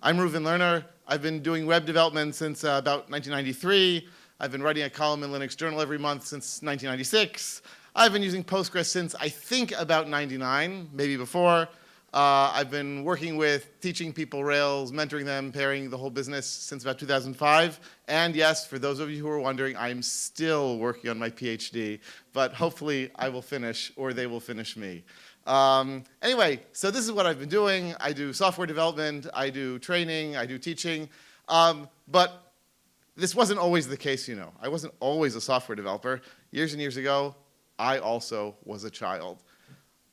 I'm Reuven Lerner. I've been doing web development since about 1993. I've been writing a column in Linux Journal every month since 1996. I've been using Postgres since I think about 99, maybe before. I've been working with teaching people Rails, mentoring them, pairing the whole business since about 2005. And yes, for those of you who are wondering, I'm still working on my PhD, but hopefully I will finish or they will finish me. Anyway, so this is what I've been doing. I do software development, I do training, I do teaching, but this wasn't always the case, you know. I wasn't always a software developer. Years and years ago, I also was a child.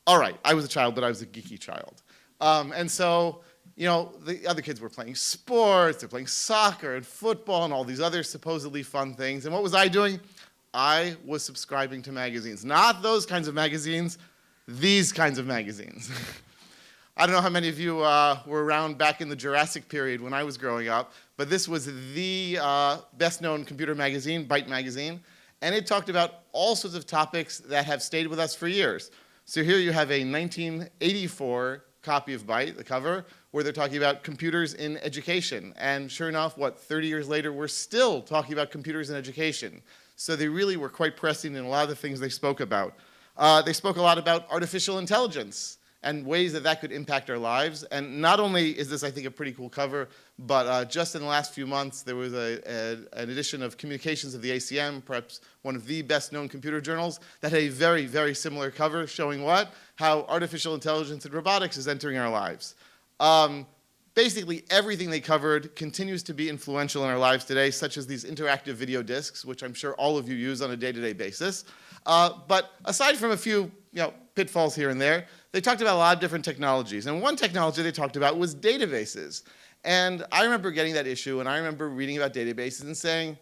All right, I was a child, but I was a geeky child. And so, you know, the other kids were playing sports, they're playing soccer and football and all these other supposedly fun things. And what was I doing? I was subscribing to magazines. Not those kinds of magazines, these kinds of magazines. I don't know how many of you were around back in the Jurassic period when I was growing up, but this was the best-known computer magazine, Byte magazine, and it talked about all sorts of topics that have stayed with us for years. So here you have a 1984 copy of Byte, the cover, where they're talking about computers in education. And sure enough, 30 years later, we're still talking about computers in education. So they really were quite pressing in a lot of the things they spoke about. They spoke a lot about artificial intelligence and ways that that could impact our lives. And not only is this, I think, a pretty cool cover, but just in the last few months, there was an edition of Communications of the ACM, perhaps one of the best-known computer journals, that had a very, very similar cover showing what? How artificial intelligence and robotics is entering our lives. Basically, everything they covered continues to be influential in our lives today, such as these interactive video discs, which I'm sure all of you use on a day-to-day basis. But aside from a few pitfalls here and there, they talked about a lot of different technologies. And one technology they talked about was databases. And I remember getting that issue, and I remember reading about databases and saying,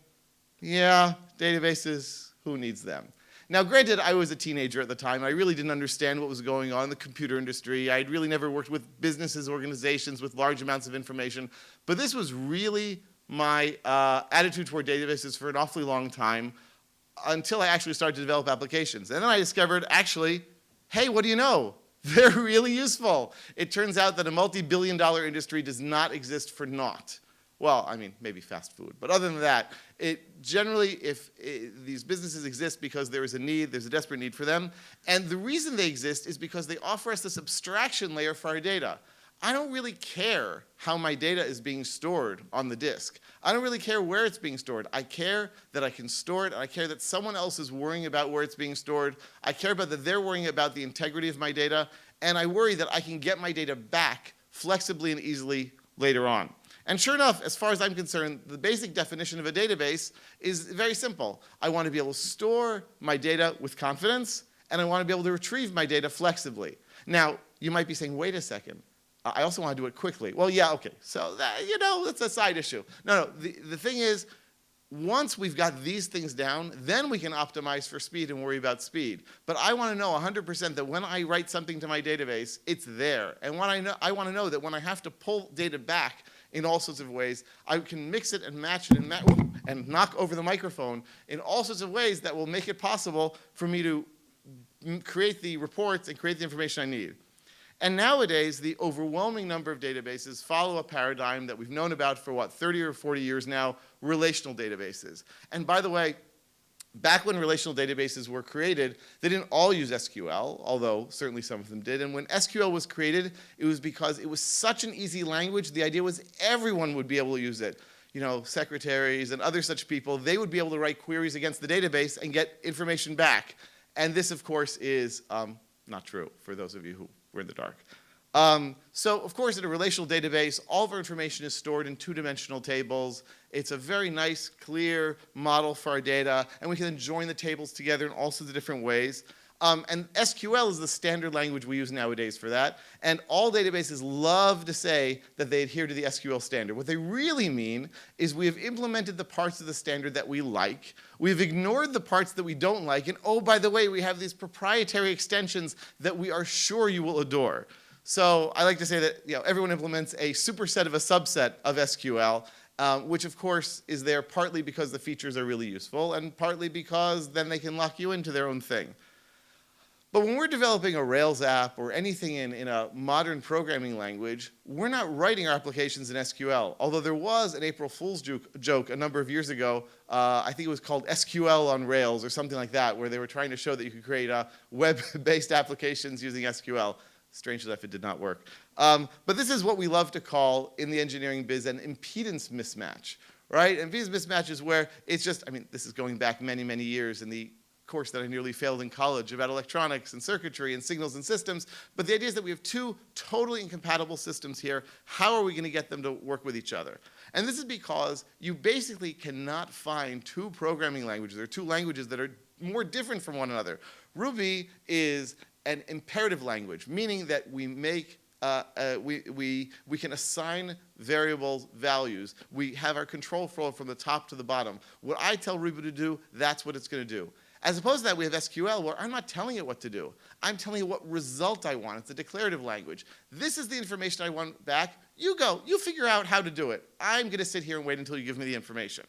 yeah, databases, who needs them? Now, granted, I was a teenager at the time. I really didn't understand what was going on in the computer industry. I'd really never worked with businesses, organizations with large amounts of information. But this was really my attitude toward databases for an awfully long time until I actually started to develop applications. And then I discovered, actually, hey, what do you know? They're really useful. It turns out that a multi-billion-dollar industry does not exist for naught. Well, I mean, maybe fast food. But other than that, generally, these businesses exist because there is a need, there's a desperate need for them. And the reason they exist is because they offer us this abstraction layer for our data. I don't really care how my data is being stored on the disk. I don't really care where it's being stored. I care that I can store it, and I care that someone else is worrying about where it's being stored. I care about that they're worrying about the integrity of my data, and I worry that I can get my data back flexibly and easily later on. And sure enough, as far as I'm concerned, the basic definition of a database is very simple. I want to be able to store my data with confidence, and I want to be able to retrieve my data flexibly. Now, you might be saying, wait a second. I also want to do it quickly. Well, yeah, okay. So, that's a side issue. No, the thing is, once we've got these things down, then we can optimize for speed and worry about speed. But I want to know 100% that when I write something to my database, it's there. And I want to know that when I have to pull data back in all sorts of ways, I can mix it and match it and knock over the microphone in all sorts of ways that will make it possible for me to create the reports and create the information I need. And nowadays, the overwhelming number of databases follow a paradigm that we've known about for, 30 or 40 years now, relational databases. And by the way, back when relational databases were created, they didn't all use SQL, although certainly some of them did. And when SQL was created, it was because it was such an easy language. The idea was everyone would be able to use it. You know, secretaries and other such people, they would be able to write queries against the database and get information back. And this, of course, is not true for those of you who were in the dark. So, of course, in a relational database, all of our information is stored in two-dimensional tables. It's a very nice, clear model for our data, and we can then join the tables together in all sorts of different ways. And SQL is the standard language we use nowadays for that. And all databases love to say that they adhere to the SQL standard. What they really mean is we have implemented the parts of the standard that we like. We've ignored the parts that we don't like. And oh, by the way, we have these proprietary extensions that we are sure you will adore. So I like to say that everyone implements a superset of a subset of SQL, which of course is there partly because the features are really useful and partly because then they can lock you into their own thing. But when we're developing a Rails app or anything in a modern programming language, we're not writing our applications in SQL. Although there was an April Fool's joke a number of years ago, I think it was called SQL on Rails or something like that, where they were trying to show that you could create web-based applications using SQL. Strangely enough, it did not work. But this is what we love to call in the engineering biz an impedance mismatch, right? Impedance mismatch is where it's just, I mean, this is going back many, many years in the course that I nearly failed in college about electronics and circuitry and signals and systems. But the idea is that we have two totally incompatible systems here. How are we going to get them to work with each other? And this is because you basically cannot find two programming languages or two languages that are more different from one another. Ruby is an imperative language, meaning that we make we can assign variables values. We have our control flow from the top to the bottom. What I tell Ruby to do, that's what it's going to do. As opposed to that, we have SQL, where I'm not telling it what to do. I'm telling it what result I want. It's a declarative language. This is the information I want back. You go. You figure out how to do it. I'm going to sit here and wait until you give me the information.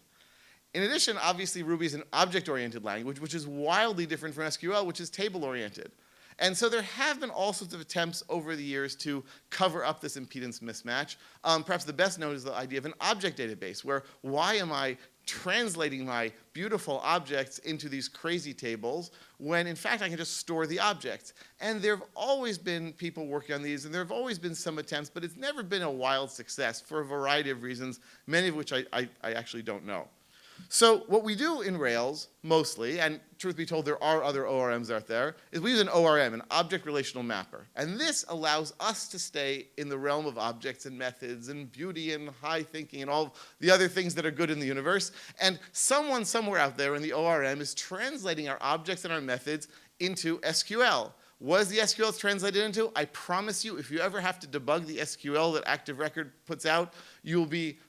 In addition, obviously, Ruby is an object-oriented language, which is wildly different from SQL, which is table-oriented. And so there have been all sorts of attempts over the years to cover up this impedance mismatch. Perhaps the best known is the idea of an object database, where why am I translating my beautiful objects into these crazy tables when in fact I can just store the objects? And there have always been people working on these, and there have always been some attempts, but it's never been a wild success for a variety of reasons, many of which I actually don't know. So what we do in Rails, mostly, and truth be told, there are other ORMs out there, is we use an ORM, an object relational mapper. And this allows us to stay in the realm of objects and methods and beauty and high thinking and all the other things that are good in the universe. And someone somewhere out there in the ORM is translating our objects and our methods into SQL. What is the SQL it's translated into? I promise you, if you ever have to debug the SQL that Active Record puts out, you'll be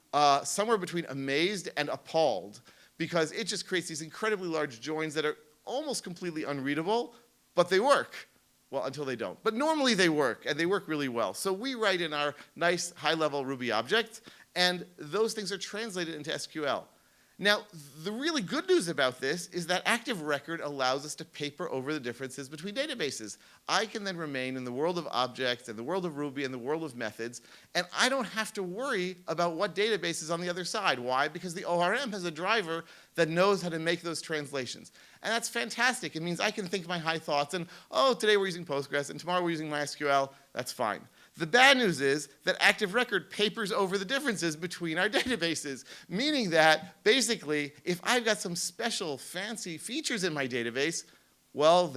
somewhere between amazed and appalled, because it just creates these incredibly large joins that are almost completely unreadable, but they work. Well, until they don't. But normally they work, and they work really well. So we write in our nice high-level Ruby object, and those things are translated into SQL. Now, the really good news about this is that Active Record allows us to paper over the differences between databases. I can then remain in the world of objects and the world of Ruby and the world of methods, and I don't have to worry about what database is on the other side. Why? Because the ORM has a driver that knows how to make those translations. And that's fantastic. It means I can think my high thoughts and, oh, today we're using Postgres and tomorrow we're using MySQL. That's fine. The bad news is that Active Record papers over the differences between our databases, meaning that basically if I've got some special fancy features in my database, well,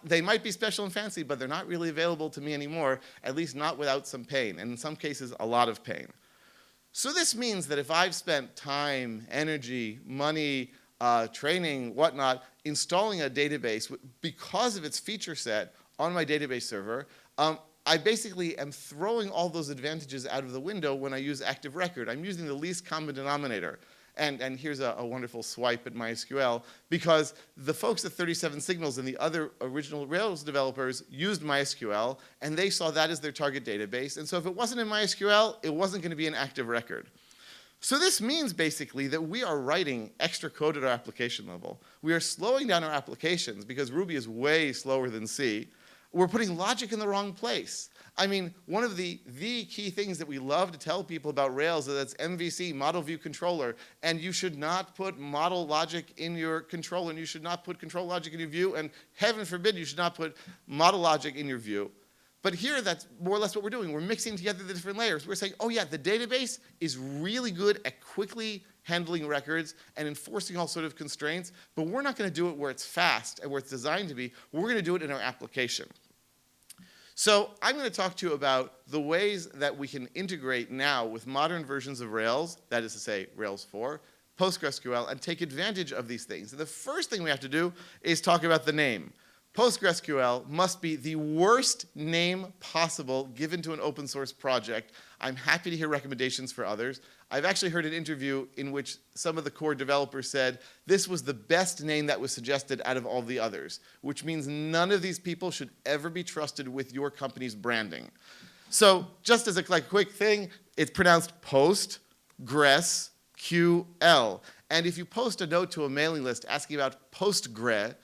they might be special and fancy, but they're not really available to me anymore, at least not without some pain, and in some cases, a lot of pain. So this means that if I've spent time, energy, money, training, whatnot, installing a database because of its feature set on my database server, I basically am throwing all those advantages out of the window when I use Active Record. I'm using the least common denominator. And here's a wonderful swipe at MySQL, because the folks at 37 Signals and the other original Rails developers used MySQL, and they saw that as their target database. And so if it wasn't in MySQL, it wasn't going to be an Active Record. So this means basically that we are writing extra code at our application level. We are slowing down our applications because Ruby is way slower than C. We're putting logic in the wrong place. I mean, one of the key things that we love to tell people about Rails is that's MVC, Model View Controller, and you should not put model logic in your controller, and you should not put control logic in your view, and heaven forbid you should not put model logic in your view. But here, that's more or less what we're doing. We're mixing together the different layers. We're saying, oh yeah, the database is really good at quickly handling records and enforcing all sort of constraints, but we're not going to do it where it's fast and where it's designed to be. We're going to do it in our application. So I'm going to talk to you about the ways that we can integrate now with modern versions of Rails, that is to say Rails 4, PostgreSQL, and take advantage of these things. And the first thing we have to do is talk about the name. PostgreSQL must be the worst name possible given to an open source project. I'm happy to hear recommendations for others. I've actually heard an interview in which some of the core developers said this was the best name that was suggested out of all the others, which means none of these people should ever be trusted with your company's branding. So just as a quick thing, it's pronounced PostgreSQL. And if you post a note to a mailing list asking about Postgre,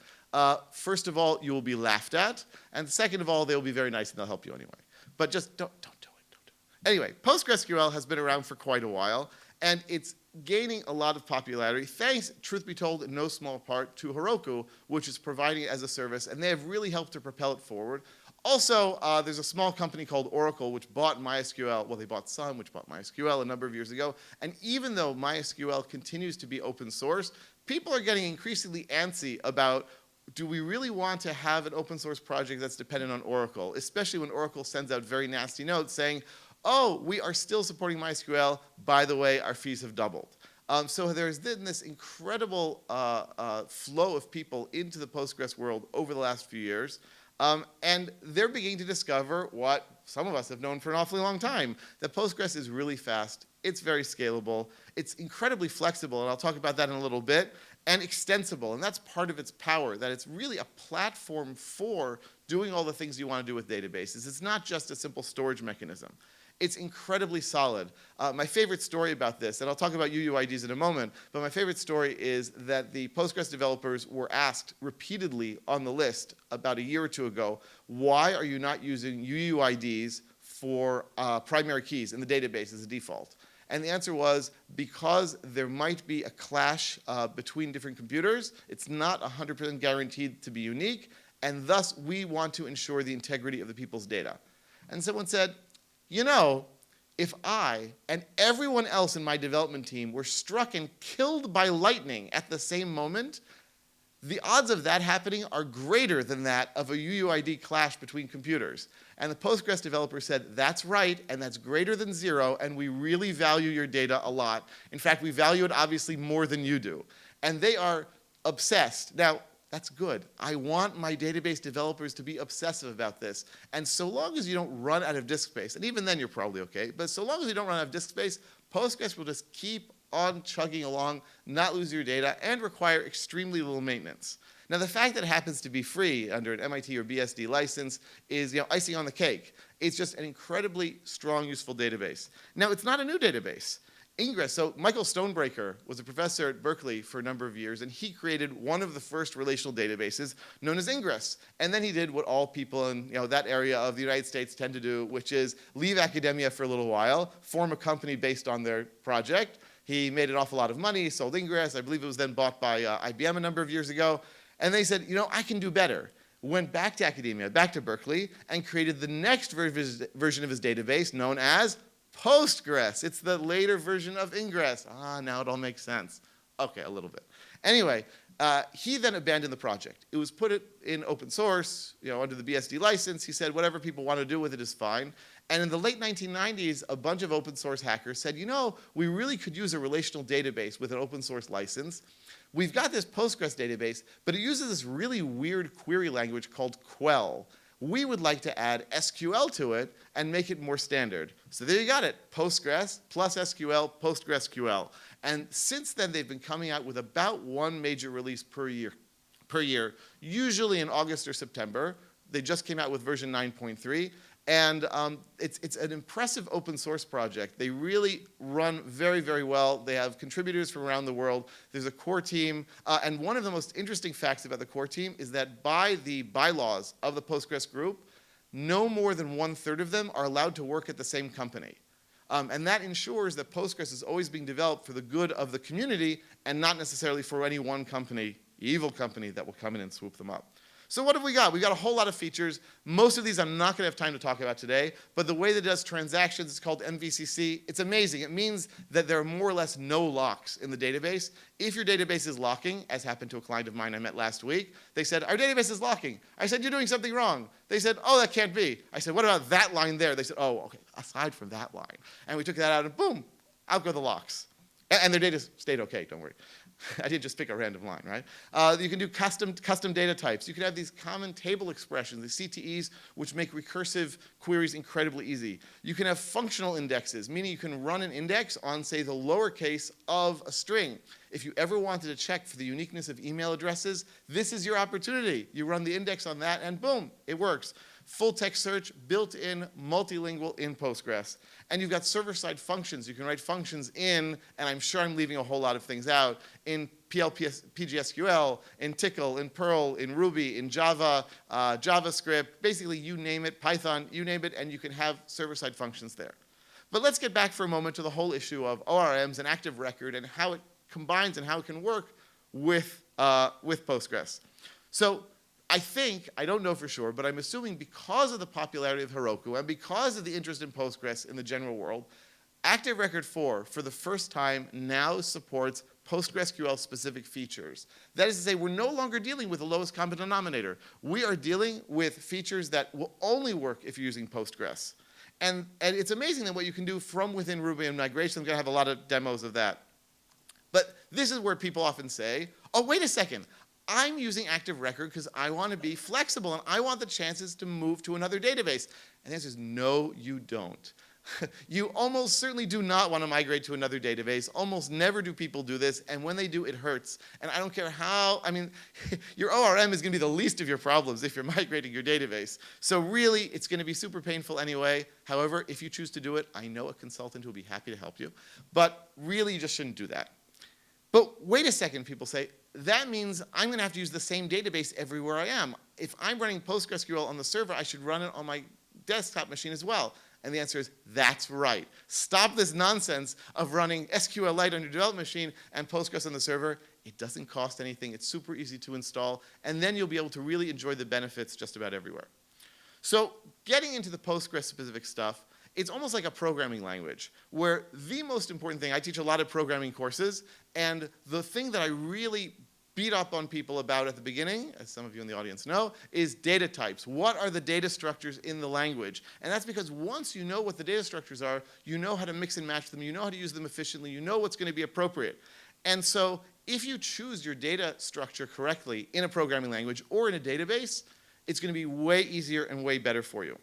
First of all, you will be laughed at, and second of all, they will be very nice and they'll help you anyway. But just don't do it. Anyway, PostgreSQL has been around for quite a while, and it's gaining a lot of popularity, thanks, truth be told, in no small part to Heroku, which is providing it as a service, and they have really helped to propel it forward. Also, there's a small company called Oracle, which bought MySQL. Well, they bought Sun, which bought MySQL a number of years ago. And even though MySQL continues to be open source, people are getting increasingly antsy about, do we really want to have an open source project that's dependent on Oracle, especially when Oracle sends out very nasty notes saying, oh, we are still supporting MySQL. By the way, our fees have doubled. So there's been this incredible flow of people into the Postgres world over the last few years. And they're beginning to discover what some of us have known for an awfully long time, that Postgres is really fast, it's very scalable, it's incredibly flexible, and I'll talk about that in a little bit, and extensible. And that's part of its power, that it's really a platform for doing all the things you want to do with databases. It's not just a simple storage mechanism. It's incredibly solid. My favorite story about this, and I'll talk about UUIDs in a moment, but my favorite story is that the Postgres developers were asked repeatedly on the list about a year or two ago, why are you not using UUIDs for primary keys in the database as a default? And the answer was, because there might be a clash between different computers, it's not 100% guaranteed to be unique, and thus we want to ensure the integrity of the people's data. And someone said, you know, if I and everyone else in my development team were struck and killed by lightning at the same moment, the odds of that happening are greater than that of a UUID clash between computers. And the Postgres developer said, that's right, and that's greater than zero, and we really value your data a lot. In fact, we value it obviously more than you do. And they are obsessed. Now, that's good. I want my database developers to be obsessive about this. And so long as you don't run out of disk space, and even then you're probably okay, but so long as you don't run out of disk space, Postgres will just keep on chugging along, not lose your data, and require extremely little maintenance. Now, the fact that it happens to be free under an MIT or BSD license is, icing on the cake. It's just an incredibly strong, useful database. Now, it's not a new database. Ingress, so Michael Stonebreaker was a professor at Berkeley for a number of years, and he created one of the first relational databases known as Ingress. And then he did what all people in that area of the United States tend to do, which is leave academia for a little while, form a company based on their project. He made an awful lot of money, sold Ingress. I believe it was then bought by IBM a number of years ago. And they said, I can do better. Went back to academia, back to Berkeley, and created the next version of his database known as Postgres. It's the later version of Ingress. Now it all makes sense. Okay, a little bit. Anyway, he then abandoned the project. It was put in open source, under the BSD license. He said whatever people want to do with it is fine. And in the late 1990s, a bunch of open source hackers said, we really could use a relational database with an open source license. We've got this Postgres database, but it uses this really weird query language called Quell. We would like to add SQL to it and make it more standard. So there you got it, Postgres plus SQL, PostgreSQL. And since then, they've been coming out with about one major release per year, usually in August or September. They just came out with version 9.3. And it's an impressive open source project. They really run very, very well. They have contributors from around the world. There's a core team. And one of the most interesting facts about the core team is that by the bylaws of the Postgres group, no more than 1/3 of them are allowed to work at the same company. And that ensures that Postgres is always being developed for the good of the community and not necessarily for any one company, evil company, that will come in and swoop them up. So what have we got? We've got a whole lot of features. Most of these I'm not going to have time to talk about today, but the way that it does transactions is called MVCC. It's amazing. It means that there are more or less no locks in the database. If your database is locking, as happened to a client of mine I met last week, they said, our database is locking. I said, you're doing something wrong. They said, oh, that can't be. I said, what about that line there? They said, oh, okay, aside from that line. And we took that out and boom, out go the locks. And their data stayed okay, don't worry. I didn't just pick a random line, right? You can do custom data types. You can have these common table expressions, the CTEs, which make recursive queries incredibly easy. You can have functional indexes, meaning you can run an index on, say, the lowercase of a string. If you ever wanted to check for the uniqueness of email addresses, this is your opportunity. You run the index on that, and boom, it works. Full text search, built-in, multilingual in Postgres. And you've got server-side functions. You can write functions in, and I'm sure I'm leaving a whole lot of things out, in PGSQL, in Tickle, in Perl, in Ruby, in Java, JavaScript, basically you name it, Python, you name it, and you can have server-side functions there. But let's get back for a moment to the whole issue of ORMs and active record and how it combines and how it can work with Postgres. So I think, I don't know for sure, but I'm assuming because of the popularity of Heroku and because of the interest in Postgres in the general world, Active Record 4, for the first time, now supports PostgreSQL-specific features. That is to say, we're no longer dealing with the lowest common denominator. We are dealing with features that will only work if you're using Postgres. And it's amazing that what you can do from within Ruby and migration. I'm going to have a lot of demos of that. But this is where people often say, oh, wait a second. I'm using Active Record because I want to be flexible and I want the chances to move to another database. And the answer is no, you don't. You almost certainly do not want to migrate to another database. Almost never do people do this, and when they do, it hurts. And I don't care how, I mean, your ORM is going to be the least of your problems if you're migrating your database. So really, it's going to be super painful anyway. However, if you choose to do it, I know a consultant who will be happy to help you. But really, you just shouldn't do that. But wait a second, people say, that means I'm going to have to use the same database everywhere I am. If I'm running PostgreSQL on the server, I should run it on my desktop machine as well. And the answer is, that's right. Stop this nonsense of running SQLite on your development machine and Postgres on the server. It doesn't cost anything. It's super easy to install. And then you'll be able to really enjoy the benefits just about everywhere. So getting into the Postgres-specific stuff, it's almost like a programming language, where the most important thing, I teach a lot of programming courses, and the thing that I really beat up on people about at the beginning, as some of you in the audience know, is data types. What are the data structures in the language? And that's because once you know what the data structures are, you know how to mix and match them, you know how to use them efficiently, you know what's going to be appropriate. And so if you choose your data structure correctly in a programming language or in a database, it's going to be way easier and way better for you.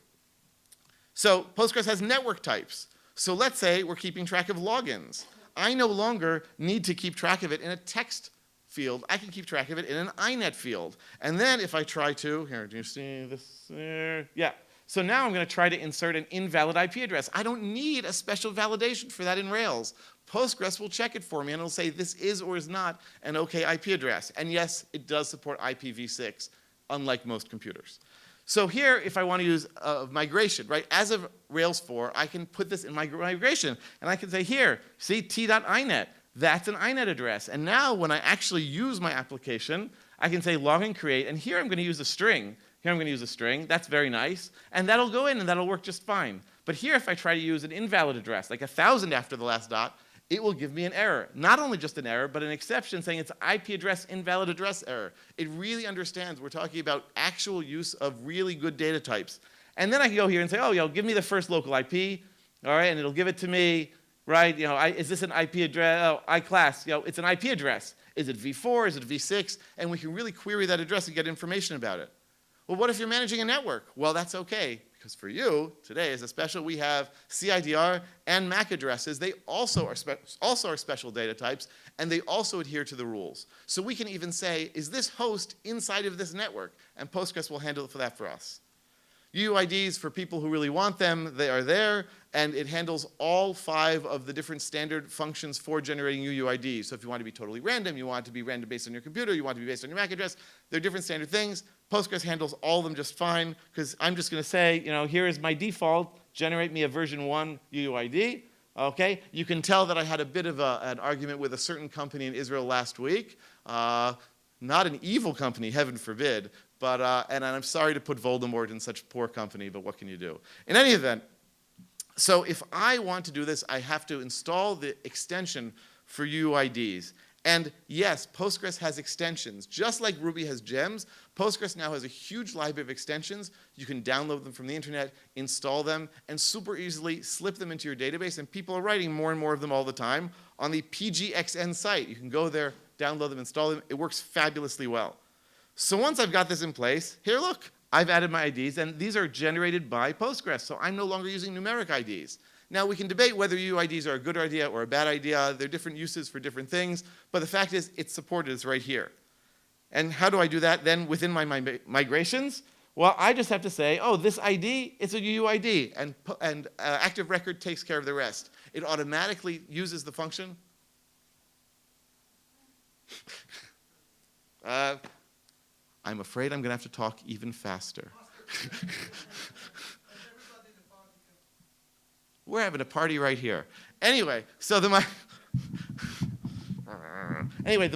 So Postgres has network types. So let's say we're keeping track of logins. I no longer need to keep track of it in a text field. I can keep track of it in an INET field. And then if I try to, here, do you see this there? Yeah. So now I'm going to try to insert an invalid IP address. I don't need a special validation for that in Rails. Postgres will check it for me, and it'll say this is or is not an OK IP address. And yes, it does support IPv6, unlike most computers. So here, if I want to use migration, right, as of Rails 4, I can put this in my migration. And I can say here, see, t.inet. That's an INET address. And now when I actually use my application, I can say login create, and here I'm going to use a string. Here I'm going to use a string. That's very nice. And that'll go in, and that'll work just fine. But here, if I try to use an invalid address, like 1,000 after the last dot, it will give me an error. Not only just an error, but an exception saying it's IP address invalid address error. It really understands we're talking about actual use of really good data types. And then I can go here and say, oh, give me the first local IP, all right, and it'll give it to me. Right, is this an IP address? Oh, iClass, it's an IP address. Is it v4? Is it v6? And we can really query that address and get information about it. Well, what if you're managing a network? Well, that's okay, because for you, today, as a special, we have CIDR and MAC addresses. They also are special data types, and they also adhere to the rules. So we can even say, is this host inside of this network? And Postgres will handle it for that for us. UUIDs, for people who really want them, they are there, and it handles all 5 of the different standard functions for generating UUIDs. So if you want to be totally random, you want it to be random based on your computer, you want it to be based on your MAC address, they're different standard things. Postgres handles all of them just fine, because I'm just going to say, here is my default, generate me a version 1 UUID. Okay, you can tell that I had a bit of an argument with a certain company in Israel last week. Not an evil company, heaven forbid, but, and I'm sorry to put Voldemort in such poor company, but what can you do? In any event, so if I want to do this, I have to install the extension for UUIDs. And yes, Postgres has extensions. Just like Ruby has gems, Postgres now has a huge library of extensions. You can download them from the internet, install them, and super easily slip them into your database. And people are writing more and more of them all the time on the PGXN site. You can go there, download them, install them. It works fabulously well. So once I've got this in place, here, look, I've added my IDs, and these are generated by Postgres, so I'm no longer using numeric IDs. Now, we can debate whether UIDs are a good idea or a bad idea. There are different uses for different things, but the fact is it's supported. It's right here. And how do I do that then within my migrations? Well, I just have to say, oh, this ID, it's a UUID, and Active Record takes care of the rest. It automatically uses the function. I'm afraid I'm going to have to talk even faster. We're having a party right here. Anyway, so the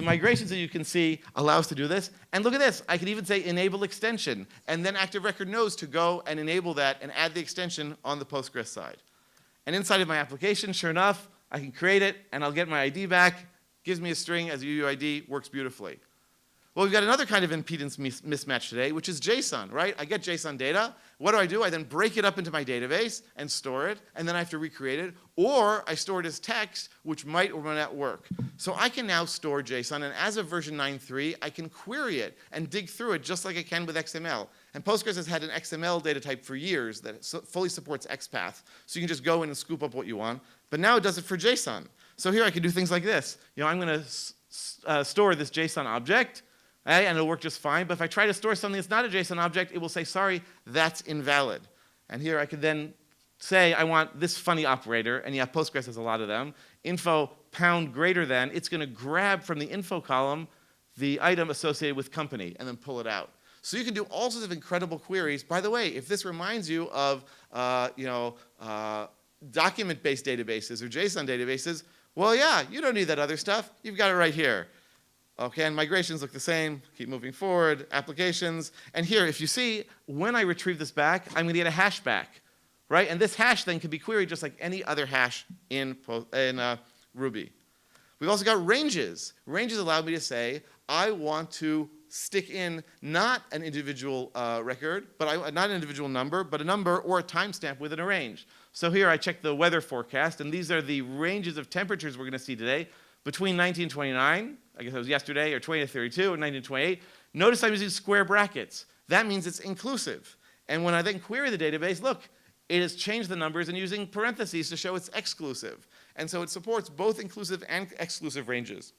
migrations that you can see allow us to do this. And look at this. I can even say enable extension. And then Active Record knows to go and enable that and add the extension on the Postgres side. And inside of my application, sure enough, I can create it, and I'll get my ID back. Gives me a string as a UUID. Works beautifully. Well, we've got another kind of impedance mismatch today, which is JSON, right? I get JSON data. What do? I then break it up into my database and store it, and then I have to recreate it. Or I store it as text, which might or might not work. So I can now store JSON, and as of version 9.3, I can query it and dig through it just like I can with XML. And Postgres has had an XML data type for years that fully supports XPath. So you can just go in and scoop up what you want. But now it does it for JSON. So here I can do things like this. I'm going to store this JSON object. And it'll work just fine. But if I try to store something that's not a JSON object, it will say, sorry, that's invalid. And here I could then say I want this funny operator. And yeah, Postgres has a lot of them. Info pound greater than. It's going to grab from the info column the item associated with company and then pull it out. So you can do all sorts of incredible queries. By the way, if this reminds you of document-based databases or JSON databases, well, yeah, you don't need that other stuff. You've got it right here. Okay, and migrations look the same. Keep moving forward. Applications. And here, if you see, when I retrieve this back, I'm going to get a hash back, right? And this hash then can be queried just like any other hash in Ruby. We've also got ranges. Ranges allow me to say, I want to stick in not an individual record, but not an individual number, but a number or a timestamp within a range. So here I check the weather forecast, and these are the ranges of temperatures we're going to see today between 1929, I guess it was yesterday, or 20 to 32, or 1928. Notice I'm using square brackets. That means it's inclusive. And when I then query the database, look, it has changed the numbers and using parentheses to show it's exclusive. And so it supports both inclusive and exclusive ranges.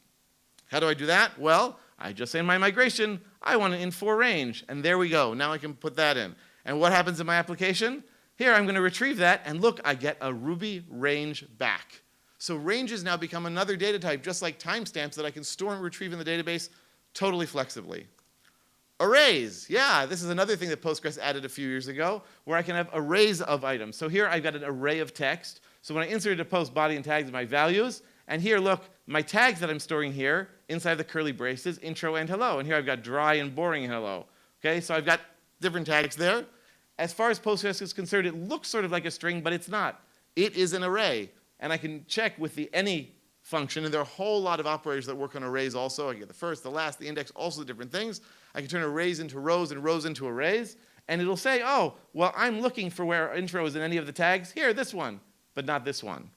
How do I do that? Well, I just say in my migration, I want an int4 range. And there we go. Now I can put that in. And what happens in my application? Here, I'm going to retrieve that. And look, I get a Ruby range back. So ranges now become another data type, just like timestamps that I can store and retrieve in the database totally flexibly. Arrays. Yeah, this is another thing that Postgres added a few years ago, where I can have arrays of items. So here I've got an array of text. So when I insert a post body and tags in my values, and here, look, my tags that I'm storing here inside the curly braces, intro and hello. And here I've got dry and boring and hello. Okay, so I've got different tags there. As far as Postgres is concerned, it looks sort of like a string, but it's not. It is an array. And I can check with the any function, and there are a whole lot of operators that work on arrays also. I get the first, the last, the index, also different things. I can turn arrays into rows and rows into arrays, and it'll say, oh, well, I'm looking for where intro is in any of the tags. Here, this one, but not this one.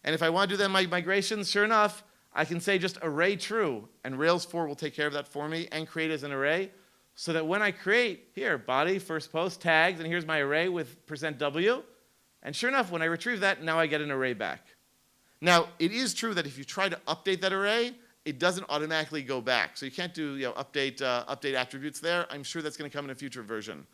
And if I want to do that in my migrations, sure enough, I can say just array true, and Rails 4 will take care of that for me and create as an array, so that when I create, here, body, first post, tags, and here's my array with %w, and sure enough, when I retrieve that, now I get an array back. Now, it is true that if you try to update that array, it doesn't automatically go back. So you can't do update attributes there. I'm sure that's going to come in a future version.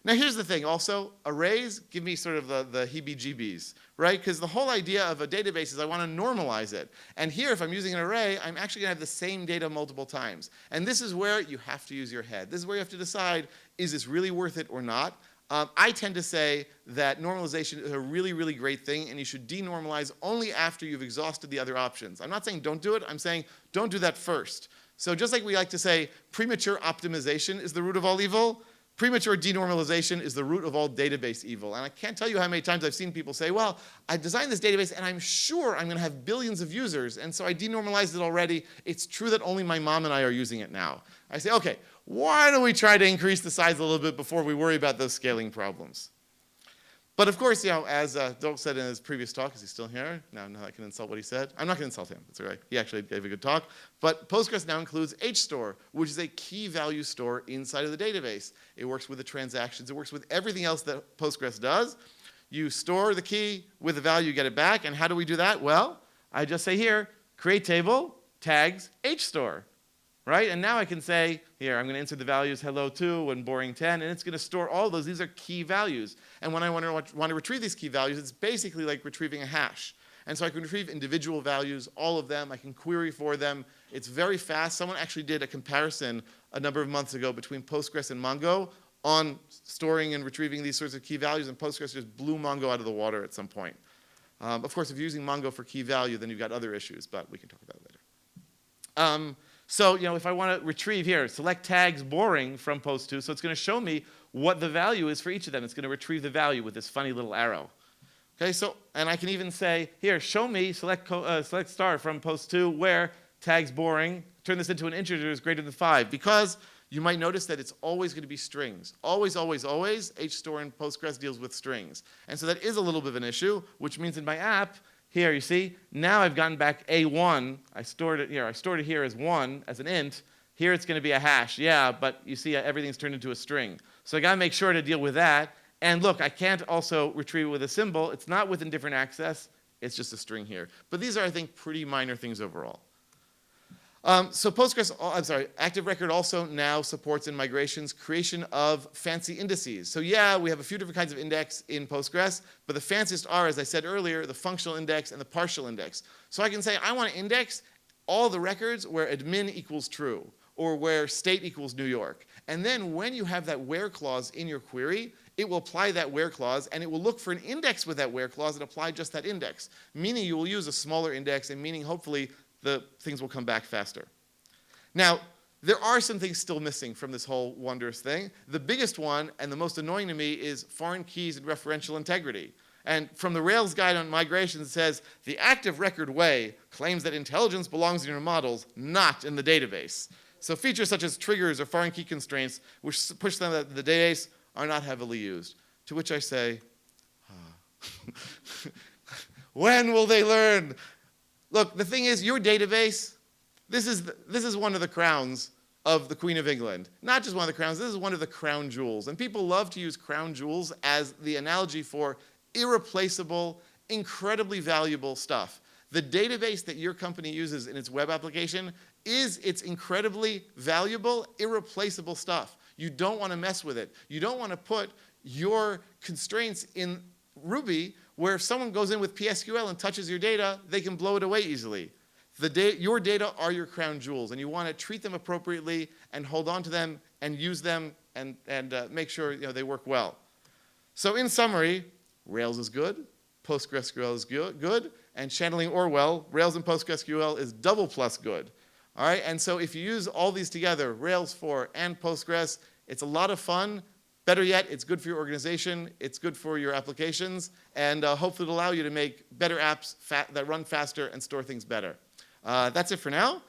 Now, here's the thing also. Arrays give me sort of the heebie-jeebies, right? Because the whole idea of a database is I want to normalize it. And here, if I'm using an array, I'm actually going to have the same data multiple times. And this is where you have to use your head. This is where you have to decide, is this really worth it or not? I tend to say that normalization is a really, really great thing, and you should denormalize only after you've exhausted the other options. I'm not saying don't do it. I'm saying don't do that first. So just like we like to say premature optimization is the root of all evil, premature denormalization is the root of all database evil. And I can't tell you how many times I've seen people say, well, I designed this database, and I'm sure I'm going to have billions of users, and so I denormalized it already. It's true that only my mom and I are using it now. I say, okay, why don't we try to increase the size a little bit before we worry about those scaling problems? But of course, as Dirk said in his previous talk, is he still here? No, I can insult what he said. I'm not going to insult him. It's all right. He actually gave a good talk. But Postgres now includes Hstore, which is a key value store inside of the database. It works with the transactions. It works with everything else that Postgres does. You store the key with the value, you get it back. And how do we do that? Well, I just say here, create table, tags, Hstore. Right? And now I can say, here, I'm going to insert the values hello 2 and boring 10, and it's going to store all those. These are key values. And when I want to retrieve these key values, it's basically like retrieving a hash. And so I can retrieve individual values, all of them. I can query for them. It's very fast. Someone actually did a comparison a number of months ago between Postgres and Mongo on storing and retrieving these sorts of key values, and Postgres just blew Mongo out of the water at some point. Of course, if you're using Mongo for key value, then you've got other issues, but we can talk about it later. So if I want to retrieve here, select tags boring from post2, so it's going to show me what the value is for each of them. It's going to retrieve the value with this funny little arrow. Okay, and I can even say, here, show me select star from post2 where tags boring, turn this into an integer is greater than 5, because you might notice that it's always going to be strings. Always, always, always, Hstore in Postgres deals with strings. And so that is a little bit of an issue, which means in my app, here, you see, now I've gotten back A1. I stored it here. I stored it here as 1, as an int. Here it's going to be a hash. Yeah, but you see everything's turned into a string. So I got to make sure to deal with that. And look, I can't also retrieve it with a symbol. It's not with indifferent access. It's just a string here. But these are, I think, pretty minor things overall. So Postgres, Active Record also now supports in migrations creation of fancy indices. So yeah, we have a few different kinds of index in Postgres, but the fanciest are, as I said earlier, the functional index and the partial index. So I can say I want to index all the records where admin equals true, or where state equals New York. And then when you have that where clause in your query, it will apply that where clause, and it will look for an index with that where clause and apply just that index, meaning you will use a smaller index, and meaning hopefully the things will come back faster. Now, there are some things still missing from this whole wondrous thing. The biggest one, and the most annoying to me, is foreign keys and referential integrity. And from the Rails guide on migrations, it says, the active record way claims that intelligence belongs in your models, not in the database. So features such as triggers or foreign key constraints, which push them to the database, are not heavily used. To which I say, when will they learn? Look, the thing is, your database, this is one of the crowns of the Queen of England. Not just one of the crowns, this is one of the crown jewels. And people love to use crown jewels as the analogy for irreplaceable, incredibly valuable stuff. The database that your company uses in its web application is its incredibly valuable, irreplaceable stuff. You don't want to mess with it. You don't want to put your constraints in Ruby where if someone goes in with PSQL and touches your data, they can blow it away easily. Your data are your crown jewels, and you want to treat them appropriately and hold on to them and use them and make sure they work well. So in summary, Rails is good, PostgreSQL is good, and channeling Orwell, Rails and PostgreSQL is double plus good. All right, and so if you use all these together, Rails 4 and Postgres, it's a lot of fun. Better yet, it's good for your organization, it's good for your applications, and hopefully it'll allow you to make better apps that run faster and store things better. That's it for now.